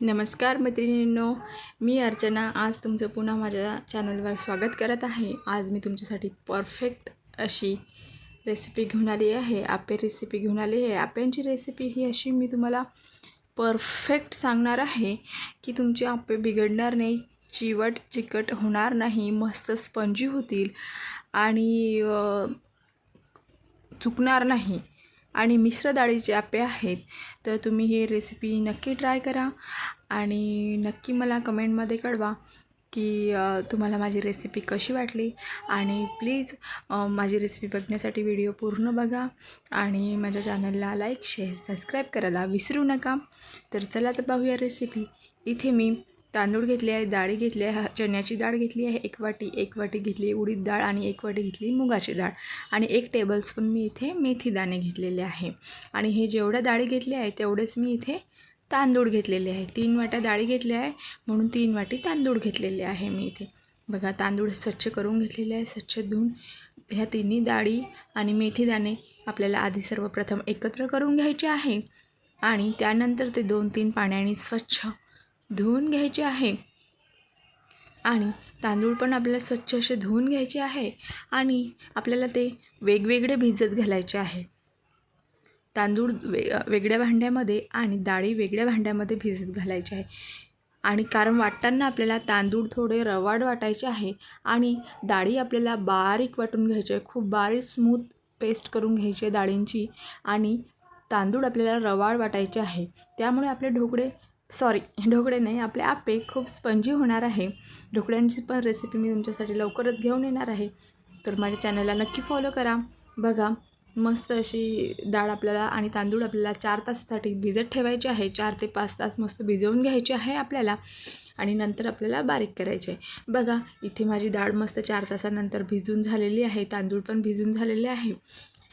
नमस्कार मैत्रिणींनो, मी अर्चना आज तुमचं पुन्हा माझ्या चॅनलवर स्वागत करत आहे। आज मी तुमच्यासाठी परफेक्ट अशी रेसिपी घेऊन आली आहे। आप्पे रेसिपी घेऊन आली आहे। आप्यांची रेसिपी ही अशी मी तुम्हाला परफेक्ट सांगणार आहे की तुमचे आप्पे बिघडणार नाही, चिवट चिकट होणार नाही, मस्त स्पंजी होतील आणि चुकणार नाही आणि मिश्र डाळीचे आप्पे आहेत। तर तुम्ही ही रेसिपी नक्की ट्राय करा आणि नक्की मला कमेंटमध्ये कळवा की तुम्हाला माझी रेसिपी कशी वाटली। आणि प्लीज माझी रेसिपी बघण्यासाठी व्हिडिओ पूर्ण बघा आणि माझ्या चॅनलला लाईक शेअर सबस्क्राईब करायला विसरू नका। तर चला तर पाहूया रेसिपी। इथे मी तांदूळ घेतले आहे, डाळी घेतली आहे, चण्याची डाळ घेतली आहे 1 वाटी घेतली उडीद डाळ आणि 1 वाटी घेतली मुगाची डाळ आणि 1 टेबलस्पून मी इथे मेथी दाणे घेतलेले आहे। आणि हे जेवढ्या डाळी घेतल्या आहे तेवढेच मी इथे तांदूळ घेतलेले आहे। 3 वाट्या डाळी घेतल्या आहे म्हणून 3 वाटी तांदूळ घेतलेले आहे मी इथे। बघा तांदूळ स्वच्छ करून घेतलेले आहे, स्वच्छ धुवून। ह्या तिन्ही डाळी आणि मेथी दाणे आपल्याला आधी सर्वप्रथम एकत्र करून घ्यायचे आहे आणि त्यानंतर ते 2-3 पाण्याने स्वच्छ धुवून घ्यायचे आहे। आणि तांदूळ पण आपल्याला स्वच्छ असे धुवून घ्यायचे आहे आणि आपल्याला ते वेगवेगळे भिजत घालायचे आहे। तांदूळ वेगळ्या भांड्यामध्ये आणि डाळी वेगळ्या भांड्यामध्ये भिजत घालायचे आहे। आणि कारण वाटताना आपल्याला तांदूळ थोडे रवाळ वाटायचे आहे आणि डाळी आपल्याला बारीक वाटून घ्यायचे आहे, खूप बारीक स्मूथ पेस्ट करून घ्यायची आहे डाळींची आणि तांदूळ आपल्याला रवाळ वाटायचे आहे। त्यामुळे आपले ढोकळे नाही, आपले आप्पे खूप स्पंजी होणार आहे। ढोकळ्यांची पण रेसिपी मी तुमच्यासाठी लवकरच घेऊन येणार आहे, तर माझ्या चॅनलला नक्की फॉलो करा। बघा मस्त अशी डाळ आपल्याला आणि तांदूळ आपल्याला 4 तासासाठी भिजत ठेवायचे आहे। 4 ते 5 तास मस्त भिजवून घ्यायचे आहे आपल्याला आणि नंतर आपल्याला बारीक करायचे आहे। बघा इथे माझी डाळ मस्त 4 तासानंतर भिजून झालेली आहे, तांदूळ पण भिजून झालेले आहे।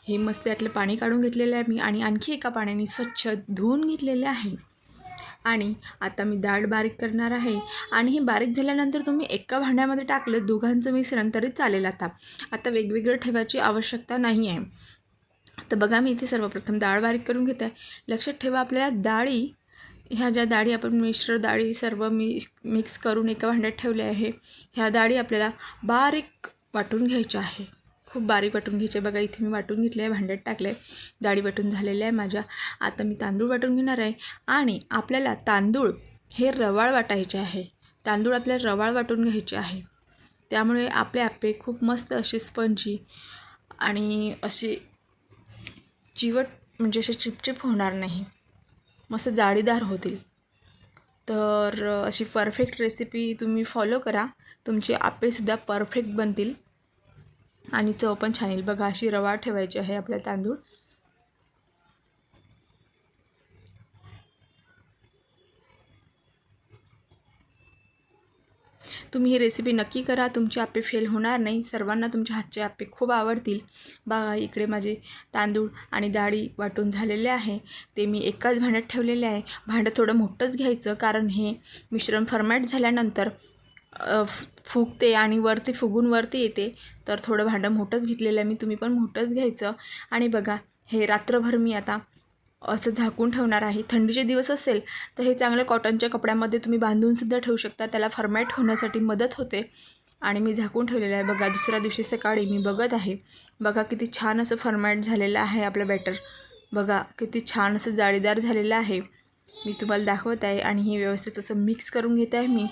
हे मस्त यातलं पाणी काढून घेतलेलं आहे मी आणि आणखी एका पाण्याने स्वच्छ धुवून घेतलेले आहे। आणि आता मी डाळ बारीक करणार आहे आणि हे बारीक झाल्यानंतर तुम्ही एका भांड्यामध्ये टाकलं दोघांचं मिश्रण तरी चालेल। आता वेगवेगळं ठेवायची आवश्यकता नाही आहे। तर बघा मी इथे सर्वप्रथम डाळ बारीक करून घेत आहे। लक्षात ठेवा आपल्याला डाळी ह्या ज्या डाळी आपण मिश्र डाळी सर्व मिक्स करून एका भांड्यात ठेवले आहे, ह्या डाळी आपल्याला बारीक वाटून घ्यायच्या आहे, खूप बारीक वाटून घ्यायचे। बघा इथे मी वाटून घेतले आहे, भांड्यात टाकले आहे, डाळी वाटून झालेल्या आहे माझ्या। आता मी तांदूळ वाटून घेणार आहे आणि आपल्याला तांदूळ हे रवाळ वाटायचे आहे, तांदूळ आपल्याला रवाळ वाटून घ्यायचे आहे। त्यामुळे आपले आप्पे खूप मस्त असे स्पंजी आणि असे चिवट म्हणजे असे चिपचिप होणार नाही, मस्त जाळीदार होतील। तर अशी परफेक्ट रेसिपी तुम्ही फॉलो करा, तुमचे आप्पेसुद्धा परफेक्ट बनतील आणि चव पण छान येईल। बघा अशी रवाळ ठेवायची आहे आपल्याला तांदूळ। तुम्ही ही रेसिपी नक्की करा, तुमचे आप्पे फेल होणार नाही, सर्वांना तुमच्या हातचे आप्पे खूप आवडतील। बघा इकडे माझे तांदूळ आणि डाळी वाटून झालेले आहे, ते मी एकाच भांड्यात ठेवलेले आहे। भांडं थोडं मोठंच घ्यायचं कारण हे मिश्रण फर्मेंट झाल्यानंतर फुगते आणि वरती फुगून वरती येते, तर थोडं भांडं मोठंच घेतलेलं आहे मी, तुम्ही पण मोठंच घ्यायचं। आणि बघा हे रात्रभर मी आता असं झाकून ठेवणार आहे। थंडीचे दिवस असेल तर हे चांगल्या कॉटनच्या कपड्यामध्ये तुम्ही बांधूनसुद्धा ठेवू शकता, त्याला फर्मेंट होण्यासाठी मदत होते। आणि मी झाकून ठेवलेलं आहे। बघा दुसऱ्या दिवशी सकाळी मी बघत आहे, बघा किती छान असं फर्मेंट झालेलं आहे आपलं बॅटर। बघा किती छान असं जाळीदार झालेलं आहे, मी तुम्हाला दाखवत आहे। आणि हे व्यवस्थित असं मिक्स करून घेत आहे मी।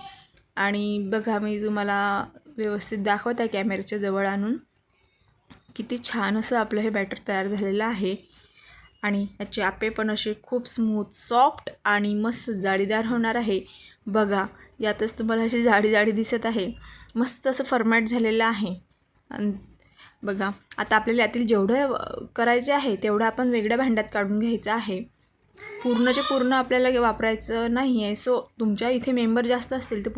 आणि बघा मी तुम्हाला व्यवस्थित दाखवत आहे कॅमेऱ्याच्या जवळ आणून, किती छान असं आपलं हे बॅटर तयार झालेलं आहे। आणि याचे आप्पे पण असे खूप स्मूथ सॉफ्ट आणि मस्त जाळीदार होणार आहे। बघा यातच तुम्हाला अशी जाडी दिसत आहे, मस्त असं फर्मेंट झालेलं आहे। बघा आता आपल्याला यातील जेवढं करायचे आहे तेवढं आपण वेगळ्या भांड्यात काढून घ्यायचं आहे, पूर्णचे पूर्ण आपल्याला वापरायचं नाही आहे। सो तुमच्या इथे मेंबर जास्त असतील तर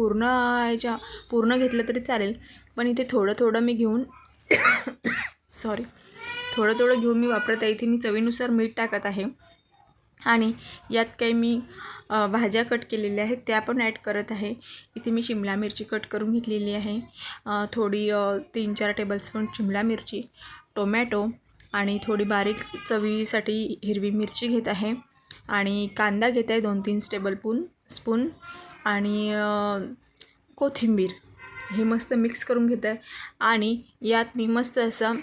पूर्ण घेतलं तरी चालेल, पण इथे थोडं मी घेऊन थोडं घेऊन मी वापरत आहे। इथे मी चवीनुसार मीठ टाकत आहे आणि यात काही मी भाज्या कट केलेल्या आहेत त्या पण ॲड करत आहे। इथे मी शिमला मिरची कट करून घेतलेली आहे, थोडी 3-4 टेबलस्पून शिमला मिरची, टोमॅटो आणि थोडी बारीक चवीसाठी हिरवी मिरची घेत आहे आणि कांदा घेत आहे 2-3 टेबलस्पून स्पून आणि कोथिंबीर हे मस्त मिक्स करून घेत आहे. आणि यात मी मस्त असं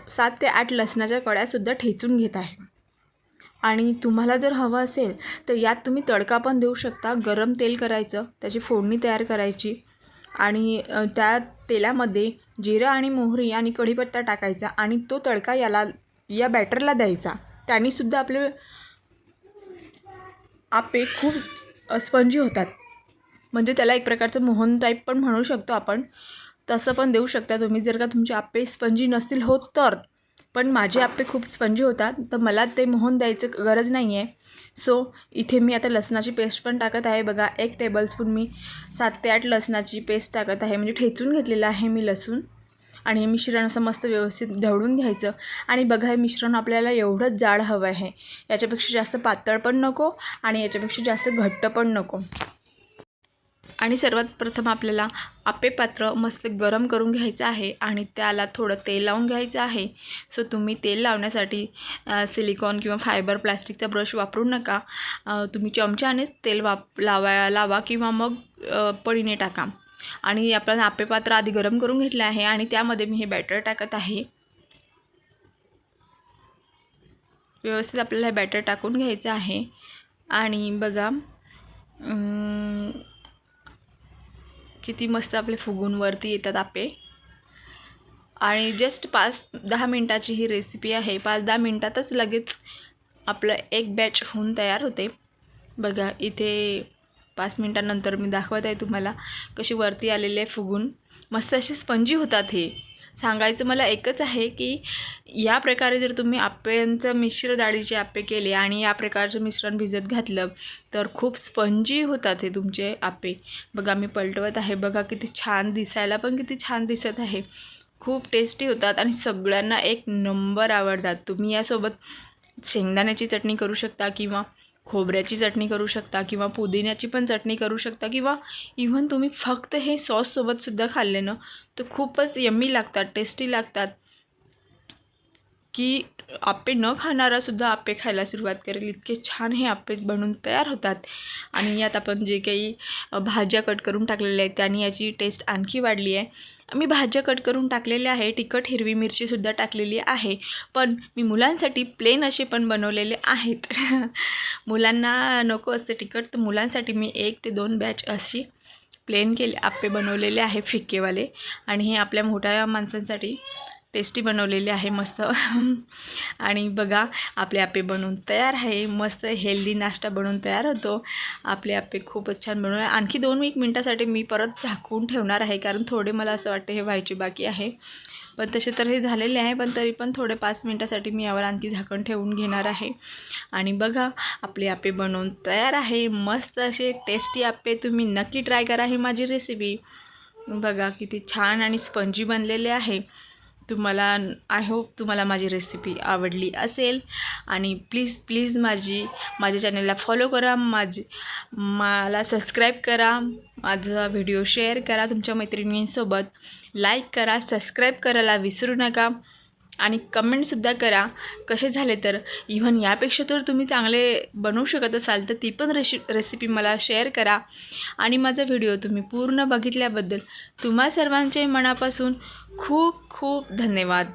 7 ते 8 लसणाच्या कळ्यासुद्धा ठेचून घेत आहे. आणि तुम्हाला जर हवं असेल तर यात तुम्ही तडका पण देऊ शकता. गरम तेल करायचं, त्याची फोडणी तयार करायची आणि त्या तेलामध्ये जिरं आणि मोहरी आणि कढीपत्ता टाकायचा आणि तो तडका या बॅटरला द्यायचा. त्यानीसुद्धा आपले आप्पे खूप स्पंजी होतात. म्हणजे त्याला एक प्रकारचं मोहन टाईप पण म्हणू शकतो आपण. तसं पण देऊ शकता तुम्ही, जर का तुमचे आप्पे स्पंजी नसतील होत तर. पण माझे आप्पे खूप स्पंजी होतात, तर मला ते मोहन द्यायचं गरज नाही आहे. सो इथे मी आता लसणाची पेस्ट पण टाकत आहे. बघा 1 टेबलस्पून मी 7 ते 8 लसणाची पेस्ट टाकत आहे. म्हणजे ठेचून घेतलेलं आहे मी लसूण. आणि हे मिश्रण असं मस्त व्यवस्थित ढवळून घ्यायचं. आणि बघा हे मिश्रण आपल्याला एवढंच जाड हवं आहे. याच्यापेक्षा जास्त पातळ पण नको आणि याच्यापेक्षा जास्त घट्ट पण नको. आणि सर्वात प्रथम आपल्याला आप्पे पात्र मस्त गरम करून घ्यायचं आहे आणि त्याला थोडं तेल लावून घ्यायचं आहे. सो तुम्ही तेल लावण्यासाठी सिलिकॉन किंवा फायबर प्लास्टिकचा ब्रश वापरू नका. तुम्ही चमच्यानेच तेल लावा किंवा मग पळीने टाका. आणि आपण आप्पे पात्र आधी गरम करून घेतले आहे आणि त्यामध्ये मी हे बॅटर टाकत आहे. व्यवस्थित आपल्याला हे बॅटर टाकून घ्यायचं आहे. आणि बघा किती मस्त आपले फुगून वरती येतात आप्पे. आणि जस्ट 5-10 मिनटाची ही रेसिपी आहे. 5-10 मिनटातच लगेच आपलं एक बॅच होऊन तयार होते. बघा इथे 5 मिनटानंतर मी दाखवत आहे तुम्हाला कशी वरती आलेले फुगून मस्त असे स्पंजी होतात. हे सांगायचं मला एकच आहे की या प्रकारे जर तुम्ही आप्प्यांचं मिश्र डाळीचे आप्पे केले आणि या प्रकारचं मिश्रण भिजत घातलं तर खूप स्पंजी होतात हे तुमचे आप्पे. बघा मी पलटवत आहे. बघा किती छान दिसायला पण किती छान दिसत आहे. खूप टेस्टी होतात आणि सगळ्यांना एक नंबर आवडतात. तुम्ही यासोबत शेंगदाण्याची चटणी करू शकता किंवा खोबऱ्याची चटणी करू शकता किंवा पुदिन्याची पण चटणी करू शकता किंवा इव्हन तुम्ही फक्त हे सॉससोबतसुद्धा खाल्ले ना तर खूपच यम्मी लागतात, टेस्टी लागतात की आप्पे न खाणारासुद्धा आप्पे खायला सुरुवात करेल. इतके छान हे आप्पे बनून तयार होतात. आणि यात आपण जे काही भाज्या कट करून टाकलेल्या आहेत त्याने याची टेस्ट आणखी वाढली आहे. मी भाज्या कट करून टाकलेल्या आहे. तिखट हिरवी मिरचीसुद्धा टाकलेली आहे. पण मी मुलांसाठी प्लेन असे पण बनवलेले आहेत. मुलांना नको असते तिखट, तर मुलांसाठी मी 1 ते 2 बॅच अशी प्लेन आप्पे बनवलेले आहे फिक्केवाले. आणि हे आपल्या मोठ्या माणसांसाठी टेस्टी बनवलेले आहे मस्त. आणि बघा आपले आप्पे बनवून तयार आहे. मस्त हेल्दी नाश्ता बनवून तयार होतो. आपले आप्पे खूपच छान बनवले. आणखी 2-1 मिनटासाठी मी परत झाकून ठेवणार आहे, कारण थोडे मला असं वाटतं हे व्हायचे बाकी आहे. पण तसे तर हे झालेले आहे, पण तरी पण थोडे 5 मिनटासाठी मी यावर आणखी झाकण ठेवून घेणार आहे. आणि बघा आपले आप्पे बनवून तयार आहे. मस्त असे टेस्टी आप्पे तुम्ही नक्की ट्राय करा. ही माझी रेसिपी बघा किती छान आणि स्पंजी बनलेले आहे. आय होप तुम्हाला माझी रेसिपी आवडली असेल. आणि प्लीज माझ्या चॅनलला फॉलो करा, मला सबस्क्राईब करा, माझा व्हिडिओ शेअर करा तुमच्या मैत्रिणींसोबत, लाईक करा, सबस्क्राईब करायला विसरू नका. आणि कमेंटसुद्धा करा कसे झाले. तर इव्हन यापेक्षा तर तुम्ही चांगले बनवू शकत असाल तर ती पण रेसिपी मला शेअर करा. आणि माझा व्हिडिओ तुम्ही पूर्ण बघितल्याबद्दल तुम्हा सर्वांचे मनापासून खूप खूप धन्यवाद.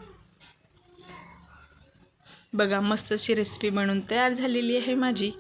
बघा मस्त अशी रेसिपी बनवून तयार झालेली आहे माझी.